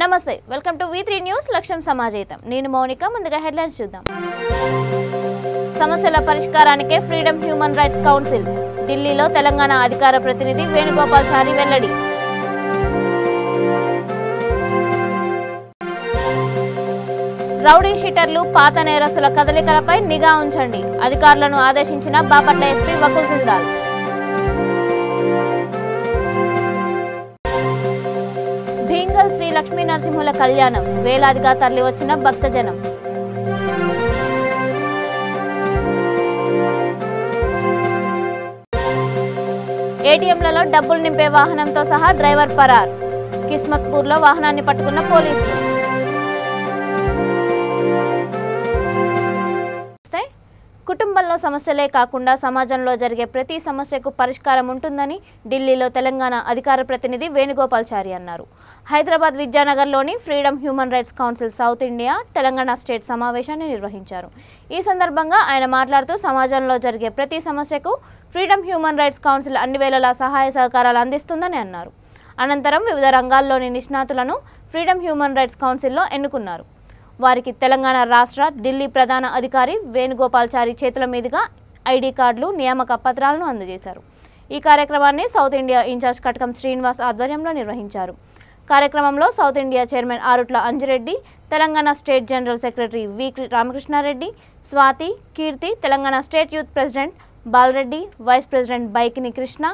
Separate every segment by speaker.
Speaker 1: నమస్తే welcome to V3 news లక్ష్యం సమాజేతం నేను మౌనిక ముందుగా హెడ్లైన్స్ చూద్దాం సమస్యల పరిష్కారానికే ఫ్రీడమ్ హ్యూమన్ రైట్స్ కౌన్సిల్ ఢిల్లీలో తెలంగాణ అధికార ప్రతినిధి వేణుగోపాల్చారి వెల్లడి రౌడీ షీటర్లు పాత నేరస్తుల కదలికలపై నిఘా ఉంచండి అధికారులను ఆదేశించిన బాపట్ల ఎస్పీ వకుల్ జిందాల్ భీంగల్ శ్రీ లక్ష్మీ నరసింహుల కళ్యాణం వేలాదిగా తరలివచ్చిన భక్తజనం ఏటీఎంలలో డబ్బులు నింపే వాహనంతో సహా డ్రైవర్ పరార్ కిస్మత్పూర్లో వాహనాన్ని పట్టుకున్న పోలీసులు కుటుంబంలో సమస్యలే కాకుండా సమాజంలో జరిగే ప్రతి సమస్యకు పరిష్కారం ఉంటుందని ఢిల్లీలో తెలంగాణ అధికార ప్రతినిధి వేణుగోపాల్చారి అన్నారు. హైదరాబాద్ విద్యానగర్లోని freedom human rights council south India Telangana state సమావేశాన్ని నిర్వహించారు. ఈ సందర్భంగా ఆయన మాట్లాడుతూ సమాజంలో జరిగే ప్రతి సమస్యకు ఫ్రీడమ్ హ్యూమన్ రైట్స్ కౌన్సిల్ అన్ని వేళలా సహాయ సహకారాలు అందిస్తుందని అన్నారు. అనంతరం వివిధ రంగాల్లోని నిష్ణాతులను ఫ్రీడమ్ హ్యూమన్ రైట్స్ కౌన్సిల్లో ఎన్నుకున్నారు. వారికి తెలంగాణ రాష్ట్ర ఢిల్లీ ప్రధాన అధికారి వేణుగోపాల్చారి చేతుల మీదుగా ఐడి కార్డులు నియామక పత్రాలను అందజేశారు. ఈ కార్యక్రమాన్ని south India incharge Katakam Srinivas ఆధ్వర్యంలో నిర్వహించారు. కార్యక్రమంలో south India chairman Arutla Anjireddy, Telangana state general secretary V Ramakrishnareddy, Swathi, Keerthi, Telangana state youth president Balareddy, vice president Baikini Krishna,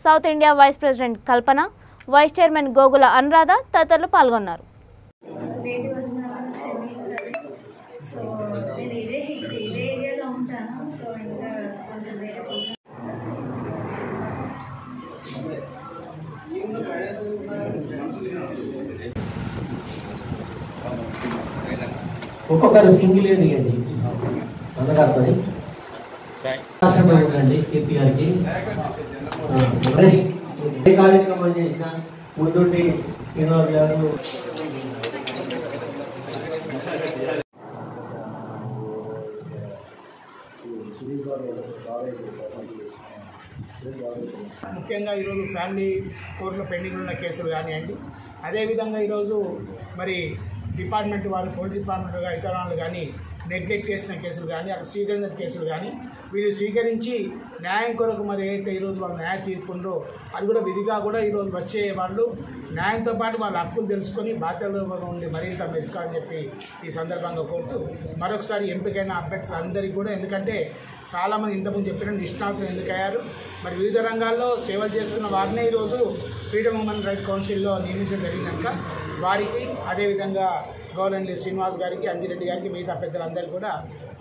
Speaker 1: south India vice president Kalpana, vice chairman Gogula Anuradha తదితరులు పాల్గొన్నారు.
Speaker 2: సో నేను ఇదే ఏరియాలో ఉంటాను. సో ఇంకా కొంచెం
Speaker 3: ఒక్కొక్కరు సింగిల్ దిగండి అందగారితో ఉండండి. కేపీఆర్కి ఏ కార్యక్రమం చేసినా ముందుండి శ్రీనివాస్ గారు
Speaker 4: ముఖ్యంగా ఈరోజు ఫ్యామిలీ కోర్టులో పెండింగ్ ఉన్న కేసులు కానివ్వండి, అదేవిధంగా ఈరోజు మరి డిపార్ట్మెంట్ వాళ్ళు పోలీస్ డిపార్ట్మెంట్గా ఇతర వాళ్ళు కానీ నెగ్లెక్ట్ చేసిన కేసులు కానీ అక్కడ స్వీకరించిన కేసులు కానీ వీళ్ళు స్వీకరించి న్యాయం కొరకు మరి ఏదైతే ఈరోజు వాళ్ళు న్యాయ తీర్పుందో అది కూడా విధిగా కూడా ఈరోజు వచ్చే వాళ్ళు న్యాయంతో పాటు వాళ్ళ హక్కులు తెలుసుకొని బాధ్యతలు ఉండి మరింత మెచ్చుకోవాలని చెప్పి ఈ సందర్భంగా కోరుతూ మరొకసారి ఎంపికైన అభ్యర్థులందరికీ కూడా, ఎందుకంటే చాలామంది ఇంతకుముందు చెప్పిన నిష్ణాతులు ఎందుకయ్యారు, మరి వివిధ రంగాల్లో సేవలు చేస్తున్న వారినే ఈరోజు ఫ్రీడమ్ హ్యూమన్ రైట్స్ కౌన్సిల్లో నియమించడం జరిగింది కనుక వారికి, అదేవిధంగా గౌరవనీయ శ్రీనివాస్ గారికి, అంజిరెడ్డి గారికి, మిగతా పెద్దలందరికీ కూడా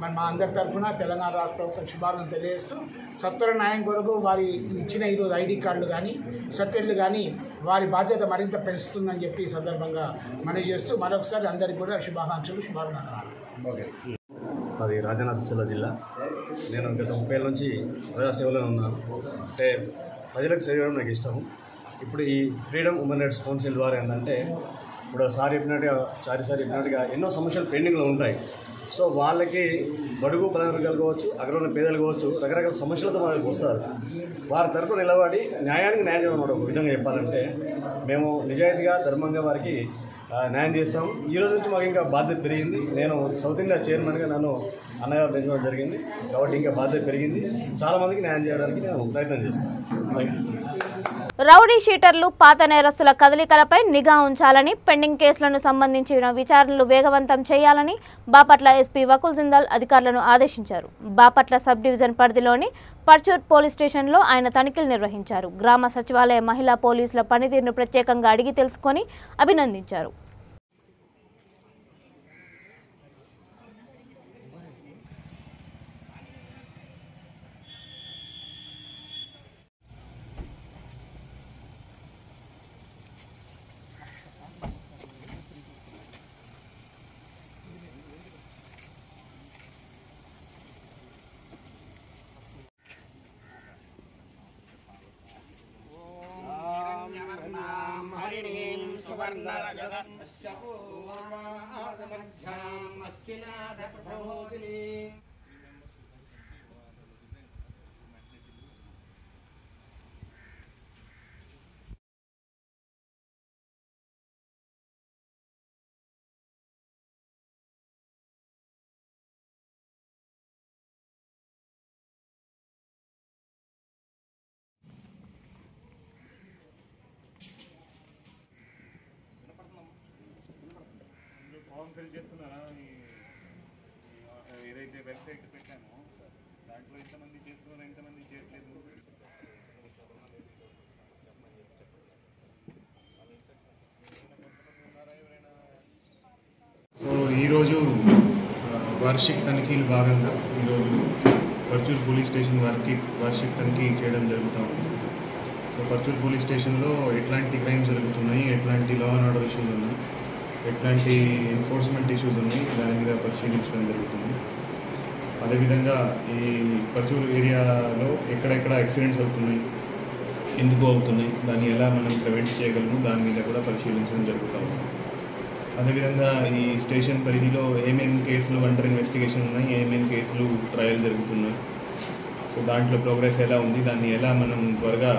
Speaker 4: మరి మా అందరి తరఫున తెలంగాణ రాష్ట్ర ప్రభుత్వం శుభాకాంక్షలు తెలియజేస్తూ సత్వర న్యాయం కొరకు వారి ఇచ్చిన ఈరోజు ఐడి కార్డులు కానీ సర్టిఫికెట్లు కానీ వారి బాధ్యత మరింత పెంచుతుందని చెప్పి ఈ సందర్భంగా మనవి చేస్తూ మరొకసారి అందరికీ కూడా శుభాకాంక్షలు శుభాకాంక్షలు.
Speaker 5: అది రాజన్న సిరిసిల్ల జిల్లా. నేను గత 30 ఏళ్ళ నుంచి ప్రజాసేవలో ఉన్నాను. అంటే ప్రజలకు సేవ చేయడం నాకు ఇష్టం. ఇప్పుడు ఈ ఫ్రీడమ్ హ్యూమన్ రైట్స్ కౌన్సిల్ ద్వారా ఏంటంటే ఇప్పుడు సార్ చెప్పినట్టుగా ఎన్నో సమస్యలు పెండింగ్లో ఉంటాయి. సో వాళ్ళకి బడుగు బలహీన వర్గాలు కావచ్చు, అగ్రవర్ణ పేదలు కావచ్చు, రకరకాల సమస్యలతో మనకు వస్తారు. వారి తరపున నిలబడి న్యాయానికి న్యాయం చేయడం ఒక విధంగా చెప్పాలంటే మేము నిజాయితీగా ధర్మంగా వారికి న్యాయం చేస్తాం. ఈ రోజు నుంచి మాకు ఇంకా బాధ్యత పెరిగింది. నేను సౌత్ ఇండియా చైర్మన్గా నన్ను అన్నగారు పెంచడం జరిగింది కాబట్టి ఇంకా బాధ్యత పెరిగింది. చాలామందికి న్యాయం చేయడానికి నేను ప్రయత్నం చేస్తాను. Thank you.
Speaker 1: రౌడీ షీటర్లు పాత నేరస్తుల కదలికలపై నిఘా ఉంచాలని, పెండింగ్ కేసులను సంబంధించిన విచారణలు వేగవంతం చేయాలని బాపట్ల ఎస్పీ వకుల్ జిందాల్ అధికారులను ఆదేశించారు. బాపట్ల సబ్ డివిజన్ పరిధిలోని పర్చూర్ పోలీస్ స్టేషన్లో ఆయన తనిఖీలు నిర్వహించారు. గ్రామ సచివాలయ మహిళా పోలీసుల పనితీరును ప్రత్యేకంగా అడిగి తెలుసుకొని అభినందించారు.
Speaker 6: ఫామ్ ఫిల్ చేస్తున్నారా? ఏదైతే వెబ్సైట్ పెట్టామో దాంట్లో ఎంతమంది చేస్తున్నారు, ఎంతమంది చేయట్లేదు? సో ఈరోజు వార్షిక తనిఖీలు భాగంగా ఈరోజు పర్చూర్ పోలీస్ స్టేషన్ వార్షిక తనిఖీ చేయడం జరుగుతాం. సో పర్చూర్ పోలీస్ స్టేషన్లో ఎట్లాంటి క్రైమ్స్ జరుగుతున్నాయి, ఎట్లాంటి లా అండ్ ఆర్డర్ ఇష్యూస్ ఉన్నాయి, ఎట్లాంటి ఎన్ఫోర్స్మెంట్ ఇష్యూస్ ఉన్నాయి, దాని మీద పరిశీలించడం జరుగుతుంది. అదేవిధంగా ఈ పర్చూర్ ఏరియాలో ఎక్కడెక్కడ యాక్సిడెంట్స్ అవుతున్నాయి, ఎందుకు అవుతున్నాయి, దాన్ని ఎలా మనం ప్రివెంట్ చేయగలము, దాని మీద కూడా పరిశీలించడం జరుగుతాము. అదేవిధంగా ఈ స్టేషన్ పరిధిలో ఏమేమి కేసులు అండర్ ఇన్వెస్టిగేషన్ ఉన్నాయి, ఏమేమి కేసులు ట్రయల్ జరుగుతున్నాయి, సో దాంట్లో ప్రోగ్రెస్ ఎలా ఉంది, దాన్ని ఎలా మనం త్వరగా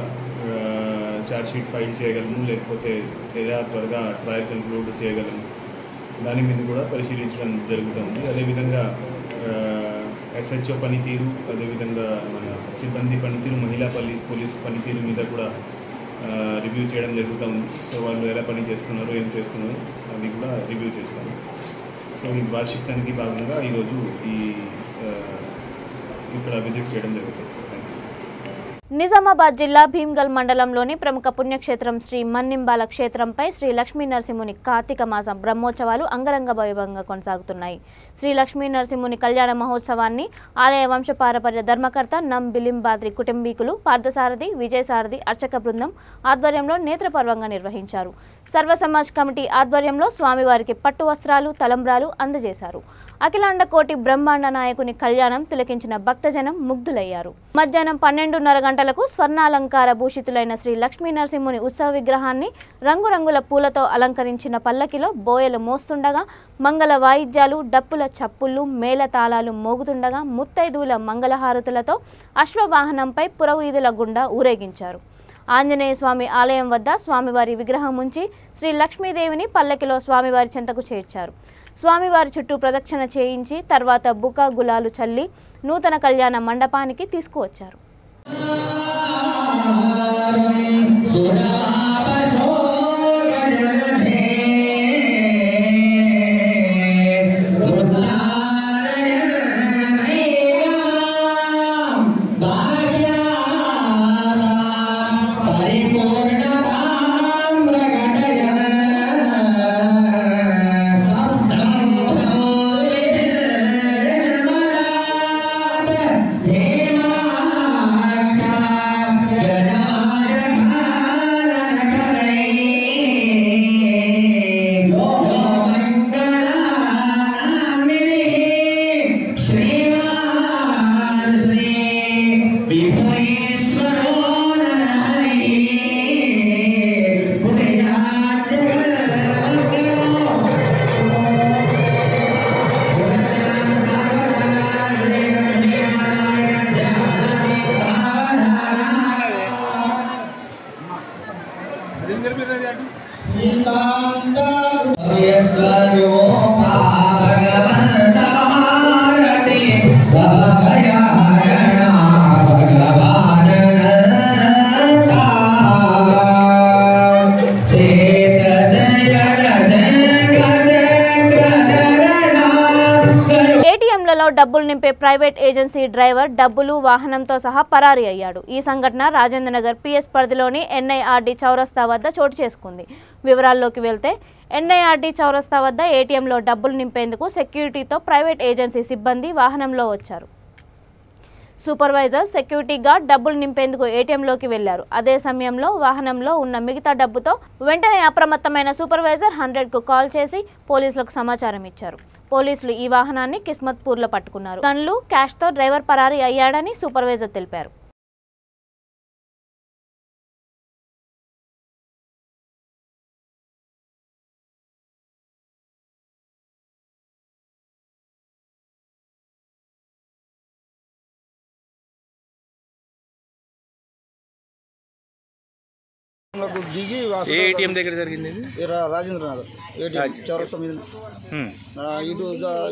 Speaker 6: ఛార్జ్షీట్ ఫైల్ చేయగలము, లేకపోతే ఎలా త్వరగా ట్రయల్ కంక్లూడ్ చేయగలము, దాని మీద కూడా పరిశీలించడం జరుగుతుంది. అదేవిధంగా SHO పనితీరు, అదేవిధంగా మన సిబ్బంది పనితీరు, మహిళా పోలీస్ పనితీరు మీద కూడా రివ్యూ చేయడం జరుగుతుంది. సో వాళ్ళు ఎలా పని చేస్తున్నారు, ఏం చేస్తున్నారు, అది కూడా రివ్యూ చేస్తాము. సో ఈ వార్షిక తనిఖీ భాగంగా ఈరోజు ఇక్కడ విజిట్ చేయడం జరుగుతుంది.
Speaker 1: నిజామాబాద్ జిల్లా భీమ్గల్ మండలంలోని ప్రముఖ పుణ్యక్షేత్రం శ్రీ మన్నింబాల క్షేత్రంపై శ్రీ లక్ష్మీ నరసింహుని కార్తీక మాసం బ్రహ్మోత్సవాలు అంగరంగ వైభవంగా కొనసాగుతున్నాయి. శ్రీ లక్ష్మీ నరసింహుని కళ్యాణ మహోత్సవాన్ని ఆలయ వంశపారపర్య ధర్మకర్త నం బిలింబాద్రి కుటుంబీకులు పార్థసారథి, విజయసారథి అర్చక బృందం ఆధ్వర్యంలో నేత్రపర్వంగా నిర్వహించారు. సర్వసమాజ్ కమిటీ ఆధ్వర్యంలో స్వామివారికి పట్టు వస్త్రాలు, తలంబ్రాలు అందజేశారు. అఖిలాండ కోటి బ్రహ్మాండ నాయకుని కళ్యాణం తిలకించిన భక్తజనం ముగ్ధులయ్యారు. మధ్యాహ్నం 12:30 గంటలకు స్వర్ణాలంకార భూషితులైన శ్రీ లక్ష్మీ నరసింహుని ఉత్సవ విగ్రహాన్ని రంగురంగుల పూలతో అలంకరించిన పల్లకిలో బోయలు మోస్తుండగా, మంగళ వాయిద్యాలు, డప్పుల చప్పుళ్ళు, మేళతాళాలు మోగుతుండగా ముత్తైదువుల మంగళహారతులతో అశ్వవాహనంపై పురవీధుల గుండా ఊరేగించారు. ఆంజనేయ స్వామి ఆలయం వద్ద స్వామివారి విగ్రహం ఉంచి శ్రీ లక్ష్మీదేవిని పల్లకిలో స్వామివారి చెంతకు చేర్చారు. స్వామివారి చుట్టూ ప్రదక్షిణ చేయించి తర్వాత బుక గులాలు చల్లి నూతన కళ్యాణ మండపానికి తీసుకువచ్చారు. డబ్బులు నింపే ప్రైవేట్ ఏజెన్సీ డ్రైవర్ డబ్బులు వాహనంతో సహా పరారీ అయ్యాడు. ఈ సంఘటన రాజేంద్రనగర్ PS పరిధిలోని NIRD చౌరస్తా వద్ద చోటు చేసుకుంది. వివరాల్లోకి వెళ్తే NIRD చౌరస్తా వద్ద ATMలో డబ్బులు నింపేందుకు సెక్యూరిటీతో ప్రైవేట్ ఏజెన్సీ సిబ్బంది వాహనంలో వచ్చారు. సూపర్వైజర్, సెక్యూరిటీ గార్డ్ డబ్బులు నింపేందుకు ATMలోకి వెళ్లారు. అదే సమయంలో వాహనంలో ఉన్న మిగతా డబ్బుతో వెంటనే అప్రమత్తమైన సూపర్వైజర్ 100కు కాల్ చేసి పోలీసులకు సమాచారం ఇచ్చారు. పోలీసులు ఈ వాహనాన్ని కిస్మత్పూర్లో పట్టుకున్నారు. గన్లు, క్యాష్తో డ్రైవర్ పరారీ అయ్యాడని సూపర్వైజర్ తెలిపారు.
Speaker 7: ATM దగ్గర జరిగింది
Speaker 8: రాజేంద్ర నగర్ ATM చౌరస్తా మీద ఇటు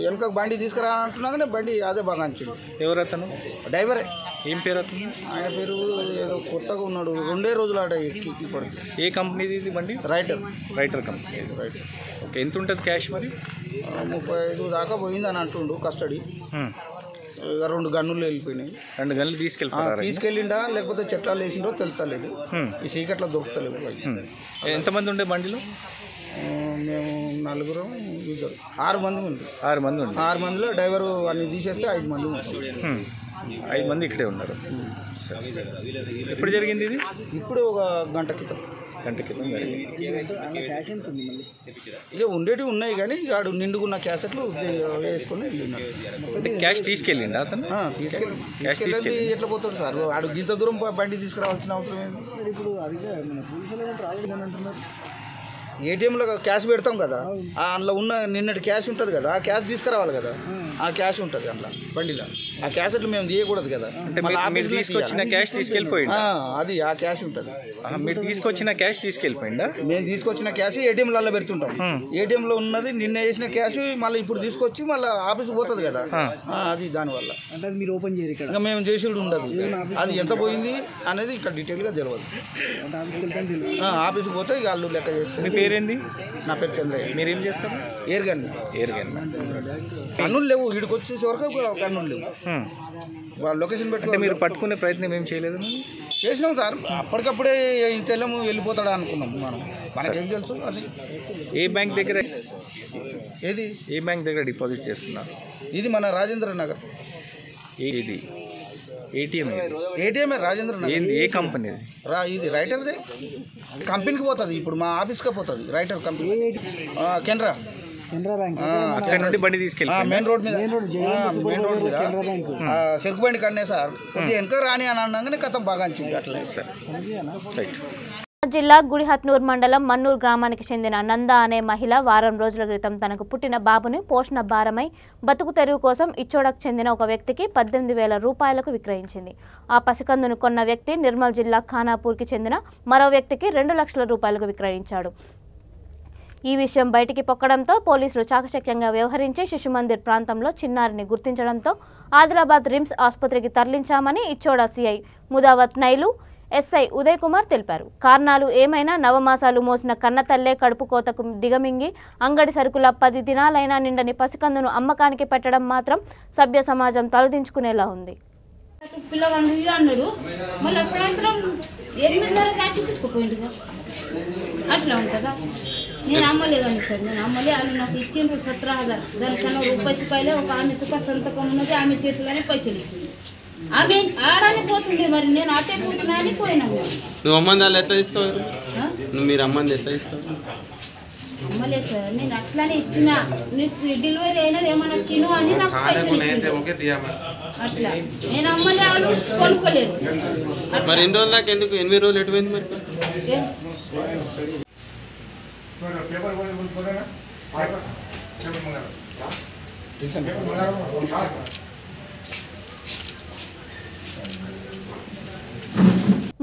Speaker 8: వెనక బండి తీసుకురా అంటున్నాగానే బండి అదే బాగా అనిచింది.
Speaker 7: ఎవరు అతను?
Speaker 8: డ్రైవరే.
Speaker 7: ఏం పేరు అతను?
Speaker 8: ఆయన పేరు ఏదో కొత్తగా ఉన్నాడు, 2 రోజులు ఆట ఇప్పటికి.
Speaker 7: ఏ కంపెనీది ఇది బండి?
Speaker 8: Writer
Speaker 7: company. రైటర్. ఓకే, ఎంత ఉంటుంది క్యాష్ మరి?
Speaker 8: 35 దాకా పోయిందని అంటుండు కస్టడీ. ఇక 2 గన్నులు వెళ్ళిపోయినాయి.
Speaker 7: 2 గన్నులు
Speaker 8: తీసుకెళ్ళిండా లేకపోతే చెట్లాలు వేసిండో తెలుస్తలేదు. ఈ చీకట్లో దొరుకుతలేదు.
Speaker 7: ఎంతమంది ఉండే బండిలో?
Speaker 8: మేము 4 ఇద్దరు 6 మంది ఉంది.
Speaker 7: 6 మంది ఉంది.
Speaker 8: 6 మందిలో డ్రైవరు అన్ని తీసేస్తే 5 మంది ఉంటారు.
Speaker 7: 5 మంది ఇక్కడే ఉన్నారు. ఎప్పుడు జరిగింది ఇది?
Speaker 8: ఇప్పుడు ఒక గంట క్రితం. ఇక ఉండేటివి ఉన్నాయి కానీ వాడు నిండుకున్న క్యాసెట్లు వేసుకొని
Speaker 7: అంటే క్యాష్ తీసుకెళ్ళిండా అతను?
Speaker 8: తీసుకెళ్ళి ఎట్లా పోతాడు సార్? వాడు ఇంత దూరం బండి తీసుకురావాల్సిన అవసరం ఏంటి? ఇప్పుడు అదిగా అంటున్నారు ఏటీఎంలో క్యాష్ పెడతాం కదా, అందులో ఉన్న నిన్నటి క్యాష్ ఉంటుంది కదా, ఆ క్యాష్ తీసుకురావాలి కదా. ఆ క్యాష్ ఉంటుంది అందులో బండిలో. ఆ క్యాష్ అట్లా మేము తీయకూడదు కదా.
Speaker 7: మీరు తీసుకొచ్చిన క్యాష్ తీసుకెళ్ళిపోయిందా?
Speaker 8: అది ఆ క్యాష్ ఉంటుంది.
Speaker 7: మీరు తీసుకొచ్చిన క్యాష్ తీసుకెళ్ళిపోయిందా?
Speaker 8: మేము తీసుకొచ్చిన క్యాష్ ఏటీఎంలలో పెడుతుంటాం. ఏటీఎంలో ఉన్నది నిన్న వేసిన క్యాష్ మళ్ళీ ఇప్పుడు తీసుకొచ్చి మళ్ళీ ఆఫీస్కి పోతుంది కదా. అది దానివల్ల అంటే మీరు ఓపెన్ చేయరు ఇక్కడ. మేము చేసేది ఉండదు. అది ఎంత పోయింది అనేది ఇక్కడ డీటెయిల్గా తెలియదు. ఆఫీస్కి పోతే ఇక వాళ్ళు లెక్క చేస్తారు.
Speaker 7: పేరేంది?
Speaker 8: నా పేరు చంద్రయ్య.
Speaker 7: మీరేం చేస్తారు?
Speaker 8: Air gun. కన్నులు లేవు. వీడికి వచ్చేసే వరకు కన్నులు లేవు. వాళ్ళు లొకేషన్ పెట్టి
Speaker 7: మీరు పట్టుకునే ప్రయత్నం ఏం చేయలేదు?
Speaker 8: చేసినాం సార్. అప్పటికప్పుడే ఇంతెళ్ళము వెళ్ళిపోతాడా అనుకున్నాం మనం. మనకేం తెలుసు? అది
Speaker 7: ఏ బ్యాంక్ దగ్గర
Speaker 8: డిపాజిట్
Speaker 7: చేస్తున్నారు?
Speaker 8: ఇది మన రాజేంద్ర నగర్.
Speaker 7: ఇది
Speaker 8: ఏటీఎం రాజేంద్ర నగర్.
Speaker 7: ఏ కంపెనీ?
Speaker 8: ఇది రైటర్దే. కంపెనీకి పోతుంది. ఇప్పుడు మా ఆఫీస్కే పోతుంది. Writer company. కెనరా
Speaker 7: బ్యాంక్ బండి తీసుకెళ్ళి
Speaker 8: మెయిన్ రోడ్ మీద చెరుకు బండి కన్నే సార్. కొద్దిగా వెనక రాని అని అనగానే కథం బాగా అనిపించింది. అట్లా
Speaker 1: జిల్లా గుడిహత్నూర్ మండలం మన్నూర్ గ్రామానికి చెందిన నంద అనే మహిళ వారం రోజుల క్రితం తనకు పుట్టిన బాబుని పోషణ భారమై బతుకు తెరువు కోసం ఇచ్చోడకు చెందిన ఒక వ్యక్తికి 18,000 రూపాయలకు విక్రయించింది. ఆ పసికందును కొన్న వ్యక్తి నిర్మల్ జిల్లా ఖానాపూర్కి చెందిన మరో వ్యక్తికి 2 లక్షల రూపాయలకు విక్రయించాడు. ఈ విషయం బయటికి పొక్కడంతో పోలీసులు చాకచక్యంగా వ్యవహరించి శిశుమందిర్ ప్రాంతంలో చిన్నారిని గుర్తించడంతో ఆదిలాబాద్ రిమ్స్ ఆసుపత్రికి తరలించామని ఇచ్చోడ సిఐ ముదావత్ నైలు ఎస్ఐ ఉదయ్ కుమార్ తెలిపారు. కారణాలు ఏమైనా నవమాసాలు మోసిన కన్నతల్లే కడుపు కోతకు దిగమింగి అంగడి సరుకుల 10 దినాలైనా నిండని పసికందును అమ్మకానికి పెట్టడం మాత్రం సభ్య సమాజం తలదించుకునేలా ఉంది.
Speaker 9: పిల్లగాడు అన్నాడు, మళ్ళీ సాయంత్రం 8:30కి వచ్చి తీసుకుపోయిండు. అట్లా ఉంటుందా? నేను అమ్మలేదండి సార్. నేను అమ్మలే. వాళ్ళు నాకు ఇచ్చిండ్రు 17,000. దానికన్నా రూపాయలే ఒక ఆమె సుఖ సంతకం ఉన్నది. ఆమె చేతిలోనే పైసలు ఇచ్చింది. ఆమె ఆడని పోతుండే. మరి నేను అట్టే కూతున్నా అని పోయినాము.
Speaker 10: నువ్వు అమ్మంది వాళ్ళు ఎట్లా తీసుకోవాలి? మీరు అమ్మంది ఎట్లా తీసుకోవాలి?
Speaker 9: అమ్మలే సార్. నేను అట్లానే ఇచ్చిన. నీకు డెలివరీ అయినా ఏమన్నా తిను అని నాకు పైసలు ఇచ్చింది. అట్లా నేను అమ్మలే. వాళ్ళు కొనుక్కోలేదు.
Speaker 10: మరి ఎన్ని రోజుల దాకా ఎందుకు? 8 రోజులు ఎటుపోయింది మరి?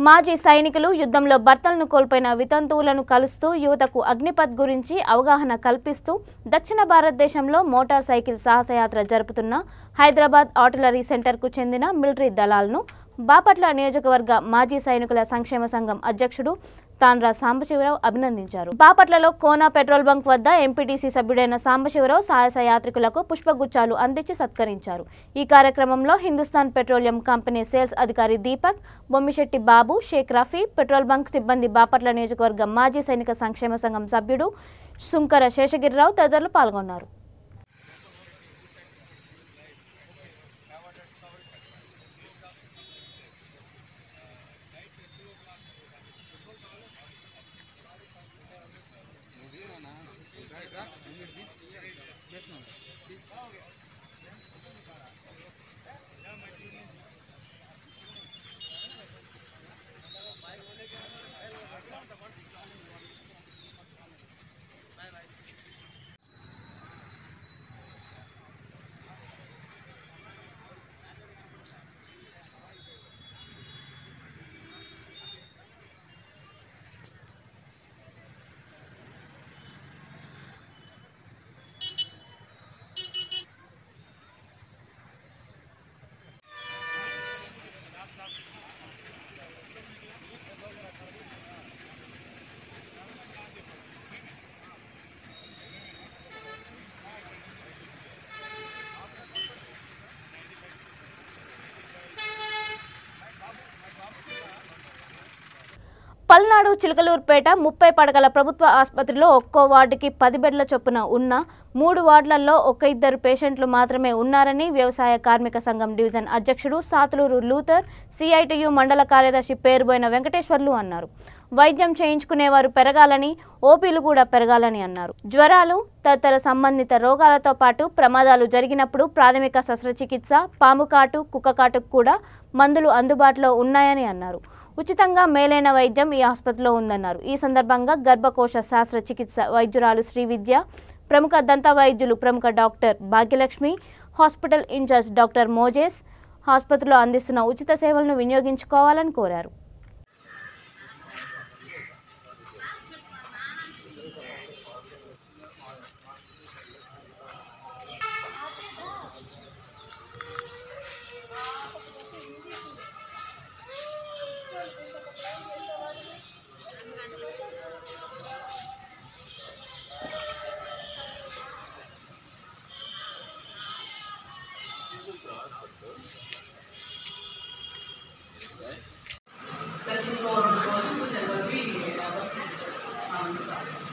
Speaker 1: మాజీ సైనికులు యుద్ధంలో భర్తలను కోల్పోయిన వితంతువులను కలుస్తూ యువతకు అగ్నిపథ్ గురించి అవగాహన కల్పిస్తూ దక్షిణ భారతదేశంలో మోటార్ సైకిల్ సాహసయాత్ర జరుపుతున్న హైదరాబాద్ ఆర్టిలరీ సెంటర్కు చెందిన మిలిటరీ దళాలను బాపట్ల నియోజకవర్గ మాజీ సైనికుల సంక్షేమ సంఘం అధ్యక్షుడు తాండ్రా సాంబశివరావు అభినందించారు. బాపట్లలో కోనా పెట్రోల్ బంక్ వద్ద ఎంపీటీసీ సభ్యుడైన సాంబశివరావు సాహస యాత్రికులకు పుష్పగుచ్చాలు అందించి సత్కరించారు. ఈ కార్యక్రమంలో హిందుస్థాన్ పెట్రోలియం కంపెనీ సేల్స్ అధికారి దీపక్, బొమ్మిశెట్టి బాబు, షేక్ రఫీ, పెట్రోల్ బంక్ సిబ్బంది, బాపట్ల నియోజకవర్గ మాజీ సైనిక సంక్షేమ సంఘం సభ్యుడు సుంకర శేషగిరిరావు తదితరులు పాల్గొన్నారు. పల్నాడు చిలకలూరుపేట 30 పడకల ప్రభుత్వ ఆసుపత్రిలో ఒక్కో వార్డుకి 10 బెడ్ల చొప్పున ఉన్న 3 వార్డులలో ఒక ఇద్దరు పేషెంట్లు మాత్రమే ఉన్నారని వ్యవసాయ కార్మిక సంఘం డివిజన్ అధ్యక్షుడు సాతులూరు లూథర్ సిఐటియు మండల కార్యదర్శి పేరుబోయిన వెంకటేశ్వర్లు అన్నారు. వైద్యం చేయించుకునేవారు పెరగాలని, ఓపీలు కూడా పెరగాలని అన్నారు. జ్వరాలు తదితర సంబంధిత రోగాలతో పాటు ప్రమాదాలు జరిగినప్పుడు ప్రాథమిక శస్త్రచికిత్స, పాము కాటు, కుక్క కాటుకు కూడా మందులు అందుబాటులో ఉన్నాయని అన్నారు. ఉచితంగా మేలైన వైద్యం ఈ ఆసుపత్రిలో ఉందన్నారు. ఈ సందర్భంగా గర్భకోశ శాస్త్ర చికిత్స వైద్యురాలు శ్రీవిద్య, ప్రముఖ దంత వైద్యులు ప్రముఖ doctor Bhagyalakshmi, hospital incharge doctor Moses ఆసుపత్రిలో అందిస్తున్న ఉచిత సేవలను వినియోగించుకోవాలని కోరారు.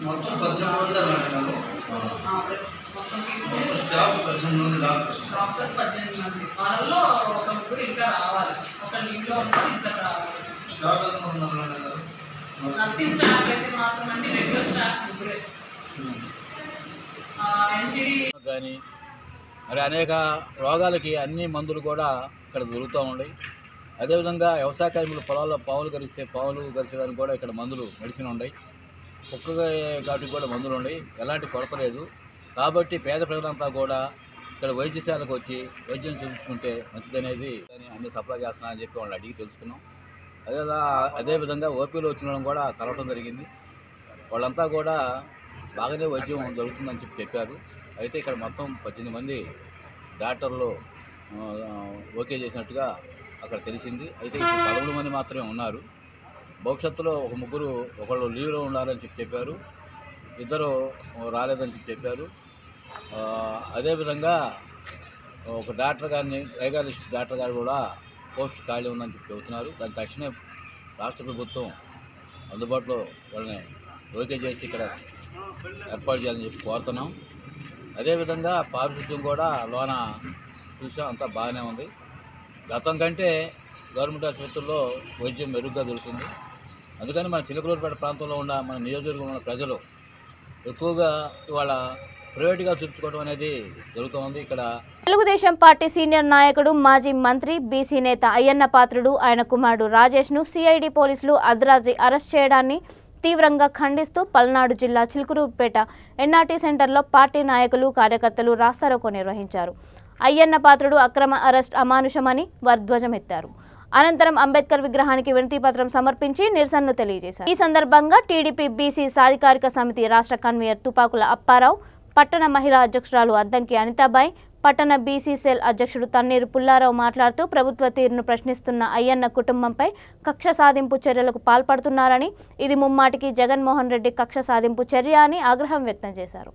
Speaker 11: మొత్తం 18 మంది మేడం స్టాఫ్ 18 మంది డాక్టర్స్ 18 మంది వాళ్ళలో ఒక ముగ్గురు ఇంకా రావాలి. ఒక ఇంట్లో ఇద్దరు రావాలి. స్టాఫ్ ఎంత మంది ఉన్నారు మేడం? నర్సింగ్ స్టాఫ్ అయితే మాత్రం అంటే రెగ్యులర్ స్టాఫ్ ముగ్గురే. ఎన్సిడి
Speaker 12: కానీ మరి అనేక రోగాలకి అన్ని మందులు కూడా ఇక్కడ దొరుకుతూ ఉన్నాయి. అదేవిధంగా వ్యవసాయ కార్మికులు పొలాల్లో పావులు గరిస్తే పావులు గరిచేదానికి కూడా ఇక్కడ మందులు మెడిసిన్ ఉన్నాయి. కుక్క కాటుకు కూడా మందులు ఉన్నాయి. ఎలాంటి కొరత లేదు. కాబట్టి పేద ప్రజలంతా కూడా ఇక్కడ వైద్యశాలకు వచ్చి వైద్యం చూపించుకుంటే మంచిదనేది అన్ని సప్లై చేస్తున్నారని చెప్పి వాళ్ళు అడిగి తెలుసుకున్నాం. అదేవిధంగా ఓపీలో వచ్చిన వాళ్ళని కూడా కలవటం జరిగింది. వాళ్ళంతా కూడా బాగానే వైద్యం జరుగుతుందని చెప్పారు. అయితే ఇక్కడ మొత్తం 18 మంది డాక్టర్లు ఓకే చేసినట్టుగా అక్కడ తెలిసింది. అయితే ఇప్పుడు 11 మంది మాత్రమే ఉన్నారు. భవిష్యత్తులో ఒక ముగ్గురు ఒకళ్ళు లీవ్లో ఉన్నారని చెప్పారు, ఇద్దరు రాలేదని చెప్పారు. అదేవిధంగా ఒక డాక్టర్ గారిని డయాగ్నోస్టిక్ డాక్టర్ గారు కూడా పోస్ట్ ఖాళీ ఉందని చెబుతున్నారు. దాని తక్షణమే రాష్ట్ర ప్రభుత్వం అందుబాటులో వాళ్ళని ఓకే చేసి ఇక్కడ ఏర్పాటు చేయాలని చెప్పి కోరుతున్నాం. అదేవిధంగా పారిశుద్ధ్యం కూడా లోన చూసాం, అంతా బాగానే ఉంది. గతం కంటే గవర్నమెంట్ ఆసుపత్రుల్లో వైద్యం మెరుగ్గా దొరుకుతుంది. అందుకని మన చిలకలూరుపేట ప్రాంతంలో ఉన్న మన నియోజకవర్గంలో ఉన్న ప్రజలు ఎక్కువగా ఇవాళ ప్రైవేట్గా చూపించుకోవడం అనేది జరుగుతోంది. ఇక్కడ
Speaker 1: తెలుగుదేశం పార్టీ సీనియర్ నాయకుడు మాజీ మంత్రి బీసీ నేత అయ్యన్న పాత్రుడు ఆయన కుమారుడు రాజేష్ను సిఐడి పోలీసులు అర్ధరాత్రి అరెస్ట్ చేయడాన్ని తీవ్రంగా ఖండిస్తూ పల్నాడు జిల్లా చిలుకూరుపేట ఎన్ఆర్టీ సెంటర్లో పార్టీ నాయకులు కార్యకర్తలు రాస్తారోకో నిర్వహించారు. అయ్యన్న పాత్రుడు అక్రమ అరెస్ట్ అమానుషమని వారు ధ్వజమెత్తారు. అనంతరం అంబేద్కర్ విగ్రహానికి వినతిపత్రం సమర్పించి నిరసనను తెలియజేశారు. ఈ సందర్భంగా టీడీపీ బీసీ సాధికారిక సమితి రాష్ట్ర కన్వీనర్ తుపాకుల అప్పారావు, పట్టణ మహిళా అధ్యక్షురాలు అద్దంకి అనితాబాయ్, పట్టణ బీసీ సెల్ అధ్యక్షుడు తన్నీరు పుల్లారావు మాట్లాడుతూ ప్రభుత్వ తీరును ప్రశ్నిస్తున్న అయ్యన్న కుటుంబంపై కక్ష సాధింపు చర్యలకు పాల్పడుతున్నారని, ఇది ముమ్మాటికి జగన్మోహన్ రెడ్డి కక్ష సాధింపు చర్య అని ఆగ్రహం వ్యక్తం చేశారు.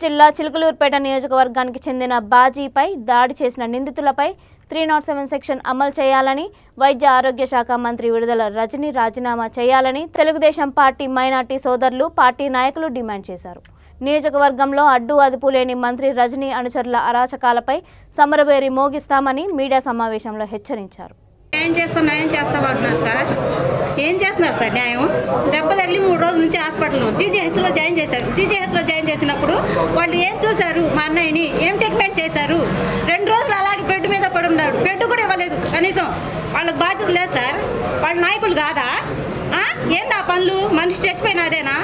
Speaker 1: జిల్లా చిలుకలూరుపేట నియోజకవర్గానికి చెందిన బాజీపై దాడి చేసిన నిందితులపై 307 సెక్షన్ అమలు చేయాలని వైద్య ఆరోగ్య శాఖ మంత్రి విడుదల రజని రాజీనామా చేయాలని తెలుగుదేశం పార్టీ మైనార్టీ సోదరులు పార్టీ నాయకులు డిమాండ్ చేశారు. నియోజకవర్గంలో అడ్డు అదుపు లేని మంత్రి రజని అనుచరుల అరాచకాలపై సమరవేరి మోగిస్తామని మీడియా సమావేశంలో హెచ్చరించారు.
Speaker 13: ఏం చేస్తావు అంటున్నారు సార్. ఏం చేస్తున్నారు సార్ న్యాయం? దెబ్బ తగిలి 3 రోజుల నుంచి హాస్పిటల్లో జీజీహెచ్లో జాయిన్ చేశారు. జీజీహెచ్లో జాయిన్ చేసినప్పుడు వాళ్ళు ఏం చూశారు? మా అన్నయ్యని ఏం ట్రీట్మెంట్ చేశారు? 2 రోజులు అలాగే బెడ్ మీద పడి ఉన్నాడు. బెడ్ కూడా ఇవ్వలేదు కనీసం. వాళ్ళకి బాధ్యత లేదు సార్. వాళ్ళ నాయకులు కాదా? ఏంటి ఆ పనులు? మనిషి చచ్చిపోయిన అదేనా?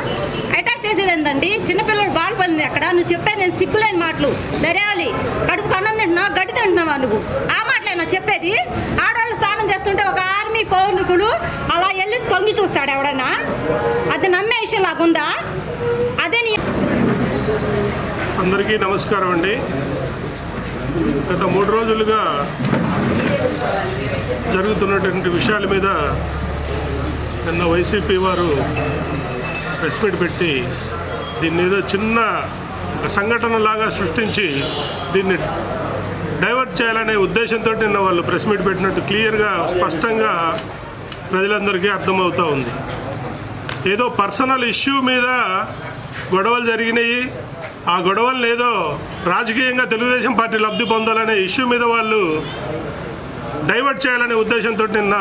Speaker 13: అటాక్ చేసేది ఏందండి? చిన్నపిల్లలు బాల్ పడింది అక్కడ. నువ్వు చెప్పే నేను సిగ్గులేని మాటలు దర్యాలి. కడుపుకు అన్నం తింటున్నావా, గడ్డి తింటున్నావా? నువ్వు ఆ మాటలేనా చెప్పేది? ఆడవాళ్ళు స్నానం చేస్తుంటే ఒక ఆర్మీ పౌరుకుడు అలా వెళ్ళి తొంగి చూస్తాడు ఎవడన్నా? అది నమ్మే విషయం లాగుందా? అదే
Speaker 14: అందరికీ నమస్కారం అండి. గత 3 రోజులుగా జరుగుతున్నటువంటి విషయాల మీద నిన్న వైసీపీ వారు ప్రెస్ మీట్ పెట్టి దీన్ని ఏదో చిన్న సంఘటనలాగా సృష్టించి దీన్ని డైవర్ట్ చేయాలనే ఉద్దేశంతో నిన్న వాళ్ళు ప్రెస్ మీట్ పెట్టినట్టు క్లియర్గా స్పష్టంగా ప్రజలందరికీ అర్థమవుతూ ఉంది. ఏదో పర్సనల్ ఇష్యూ మీద గొడవలు జరిగినాయి. ఆ గొడవలను ఏదో రాజకీయంగా తెలుగుదేశం పార్టీ లబ్ధి పొందాలనే ఇష్యూ మీద వాళ్ళు డైవర్ట్ చేయాలనే ఉద్దేశంతో నిన్న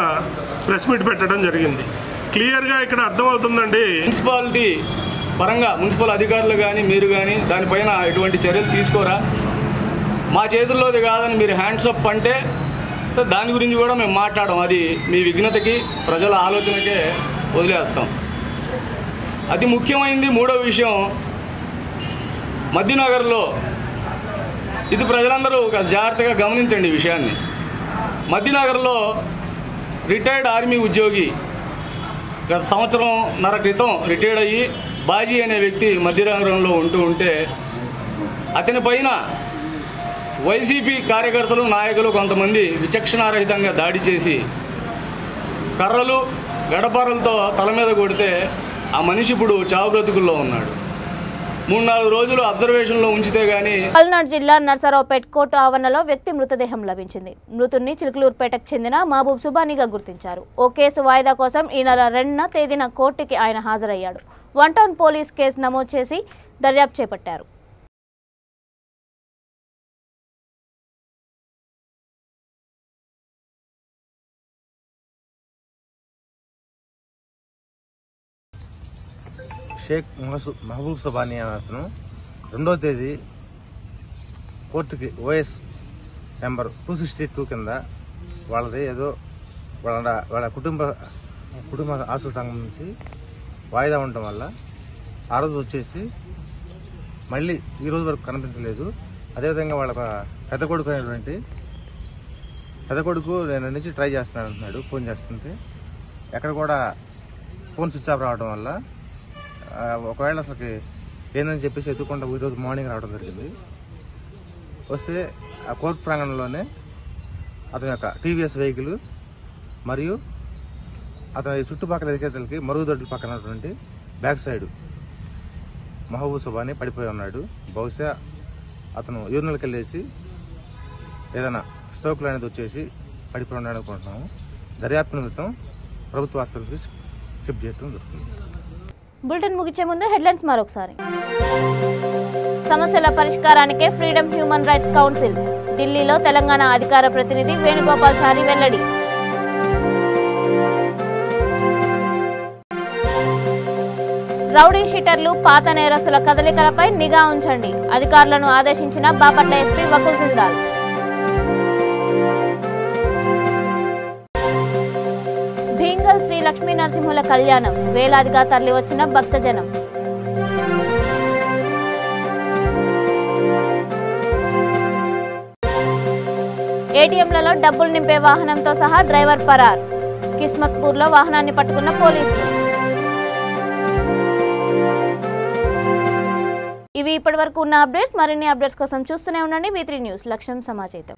Speaker 14: ప్రెస్ మీట్ పెట్టడం జరిగింది. క్లియర్గా ఇక్కడ అర్థమవుతుందండి.
Speaker 15: మున్సిపాలిటీ పరంగా మున్సిపల్ అధికారులు కానీ మీరు కానీ దానిపైన ఎటువంటి చర్యలు తీసుకోరా? మా చేతుల్లోది కాదని మీరు హ్యాండ్స్ అప్ అంటే దాని గురించి కూడా మేము మాట్లాడడం. అది మీ విఘ్నతకి ప్రజల ఆలోచనకే వదిలేస్తాం. అతి ముఖ్యమైనది 3వ విషయం, మధ్యనగర్లో ఇది ప్రజలందరూ జాగ్రత్తగా గమనించండి ఈ విషయాన్ని. మధ్యనగర్లో రిటైర్డ్ ఆర్మీ ఉద్యోగి గత 1.5 సంవత్సరం క్రితం రిటైర్డ్ అయ్యి బాజీ అనే వ్యక్తి మధ్యనగరంలో ఉంటే అతని పైన వైసీపీ కార్యకర్తలు నాయకులు కొంతమంది విచక్షణారహితంగా దాడి చేసి కర్రలు గడపారలతో తల మీద కొడితే ఆ మనిషి ఇప్పుడు చావు బ్రతుకుల్లో ఉన్నాడు. 3-4 రోజులు అబ్జర్వేషన్లో ఉంచితే గానీ.
Speaker 1: పల్నాడు జిల్లా నర్సరావుపేట కోర్టు ఆవరణలో వ్యక్తి మృతదేహం లభించింది. మృతుడిని చిలుకలూరుపేటకు చెందిన మహబూబ్ సుబానీగా గుర్తించారు. ఓ కేసు వాయిదా కోసం ఈ నెల 2వ తేదీన కోర్టుకి ఆయన హాజరయ్యాడు. 1 టౌన్ పోలీస్ కేసు నమోదు చేసి దర్యాప్తు చేపట్టారు.
Speaker 16: షేక్ మహబూబ్ సుబానీ అనే అతను 2వ తేదీ కోర్టుకి ఓఎస్ నెంబర్ 262 కింద వాళ్ళది ఏదో వాళ్ళ కుటుంబ ఆస్తుల సంఘం నుంచి వాయిదా ఉండటం వల్ల ఆ రోజు వచ్చేసి మళ్ళీ ఈ రోజు వరకు కనిపించలేదు. అదేవిధంగా వాళ్ళ పెద్ద కొడుకు అయినటువంటి నేను నుంచి ట్రై చేస్తున్నాను అంటున్నాడు. ఫోన్ చేస్తుంటే ఎక్కడ కూడా ఫోన్ స్విచ్ ఆఫ్ రావడం వల్ల ఒకవేళ అసలుకి ఏందని చెప్పేసి ఎత్తుకుంటా ఈరోజు మార్నింగ్ రావడం జరిగింది. వస్తే ఆ కోర్టు ప్రాంగణంలోనే అతని యొక్క టీవీఎస్ వెహికల్ మరియు అతని చుట్టుపక్కల ఎదుగుదలకి మరుగుదొడ్ల పక్కనటువంటి బ్యాక్ సైడ్ మహబూబ్ సుబానీ పడిపోయి ఉన్నాడు. బహుశా అతను యూరినల్కి వెళ్ళేసి ఏదైనా స్ట్రోక్లు అనేది వచ్చేసి పడిపోయి ఉన్నాడు అనుకుంటున్నాము. దర్యాప్తు నిమిత్తం ప్రభుత్వ ఆసుపత్రికి షిఫ్ట్ చేయడం జరుగుతుంది.
Speaker 1: బులెటిన్ ముగించే ముందు హెడ్లైన్స్ మరొకసారి. సమస్యల పరిష్కారానికే ఫ్రీడమ్ హ్యూమన్ రైట్స్ కౌన్సిల్. ఢిల్లీలో తెలంగాణ అధికార ప్రతినిధి వేణుగోపాల్చారి వెల్లడి. రౌడీ షీటర్లు పాత నేరస్తుల కదలికలపై నిఘా ఉంచండి. అధికారులను ఆదేశించిన బాపట్ల ఎస్పీ వకుల్ జిందాల్. భీంగల్ శ్రీ లక్ష్మీ నరసింహుల కళ్యాణం. వేలాదిగా తరలి వచ్చిన భక్తజనం. ఏటీఎంలలో డబ్బులు నింపే వాహనంతో సహా డ్రైవర్ పరార్. కిస్మత్పూర్లో వాహనాన్ని పట్టుకున్న పోలీసులు. ఇవి ఇప్పటివరకు ఉన్న అప్డేట్స్. మరిన్ని అప్డేట్స్ కోసం చూస్తూనే ఉండండి V3 న్యూస్. లక్ష్యం సమాజేతం.